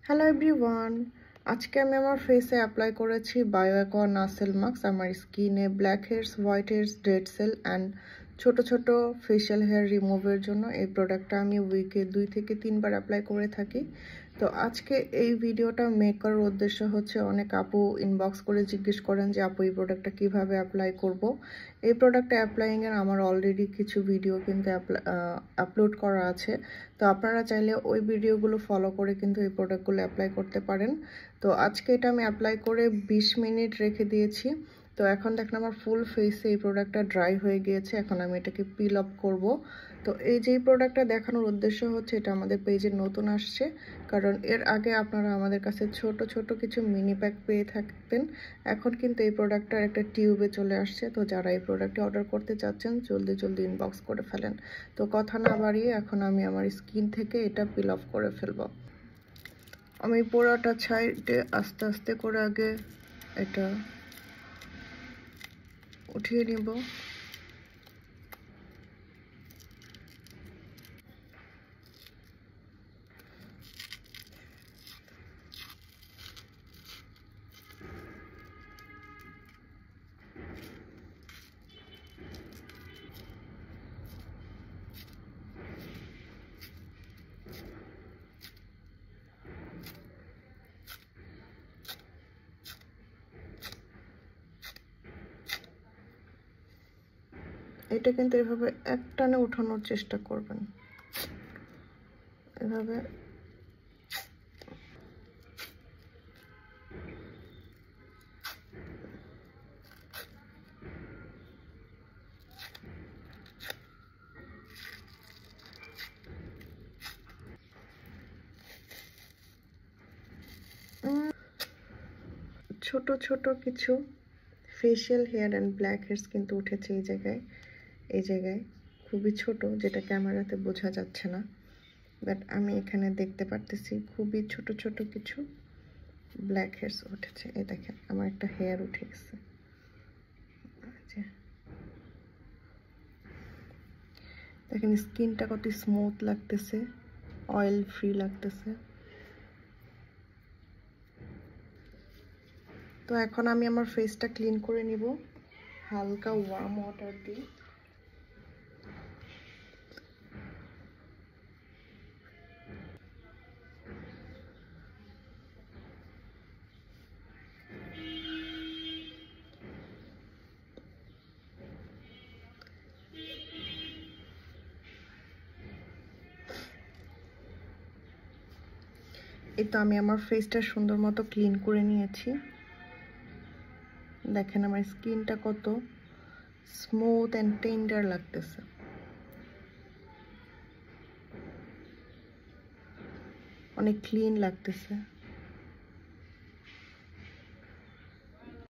Hello everyone, আজকে আমি আমার ফেসে অ্যাপ্লাই করেছি বায়ো অ্যাকোয়া নাসেল মাস্ক। আমার স্কিনে black hairs, white hairs, dead cell and ছোট ছোট ফেশিয়াল হেয়ার রিমুভের জন্য এই প্রোডাক্টটা আমি উইকে 2 থেকে 3 বার অ্যাপ্লাই করে থাকি। তো আজকে এই ভিডিওটা মেক করার উদ্দেশ্য হচ্ছে, অনেক আপু ইনবক্স করে জিজ্ঞেস করেন যে আপু এই প্রোডাক্টটা কীভাবে অ্যাপ্লাই করব। এই প্রোডাক্টটা অ্যাপ্লাইংয়ের আমার অলরেডি কিছু ভিডিও কিন্তু আপলোড করা আছে। তো আপনারা চাইলে ওই ভিডিওগুলো ফলো করে কিন্তু এই প্রোডাক্টগুলো অ্যাপ্লাই করতে পারেন। তো আজকে এটা আমি অ্যাপ্লাই করে 20 মিনিট রেখে দিয়েছি। তো এখন দেখেন আমার ফুল ফেসে এই প্রোডাক্টটা ড্রাই হয়ে গিয়েছে। এখন আমি এটাকে পিল আপ করব। তো এই যে প্রোডাক্টটা দেখানোর উদ্দেশ্য হচ্ছে, এটা আমাদের পেজে নতুন আসছে, কারণ এর আগে আপনারা আমাদের কাছে ছোট ছোট কিছু মিনি প্যাক পেয়ে থাকতেন। এখন কিন্তু এই প্রোডাক্টটার একটা টিউবে চলে আসছে। তো যারা এই প্রোডাক্টটি অর্ডার করতে চাচ্ছেন জলদি জলদি ইনবক্স করে ফেলেন। তো কথা না বাড়িয়ে এখন আমি আমার স্কিন থেকে এটা পিল অফ করে ফেলবো। আমি পুরোটা সাইডে আস্তে আস্তে করে আগে এটা উঠিয়ে নিব। এটা কিন্তু এভাবে একটানে উঠানোর চেষ্টা করবেন, এভাবে। ছোট ছোট কিছু facial hair and black hairs কিন্তু উঠেছে এই জায়গায় খুবই ছোট, যেটা ক্যামেরাতে বোঝা যাচ্ছে না, বাট আমি এখানে দেখতে পারতেছি খুবই ছোট ছোট কিছু ব্ল্যাক হেয়ারস উঠেছে। এই দেখেন আমার একটা হেয়ার উঠে গেছে। দেখেন স্কিনটা কত স্মুথ লাগতেছে, অয়েল ফ্রি লাগতেছে। তো এখন আমি আমার ফেসটা ক্লিন করে নিব হালকা ওয়ার্ম ওয়াটার দিয়ে। এই তো আমি আমার ফেসটা সুন্দর মতো ক্লিন করে নিয়েছি। দেখেন আমার স্কিনটা কত স্মুথ অ্যান্ড টেন্ডার লাগতেছে। অনেক ক্লিন লাগতেছে।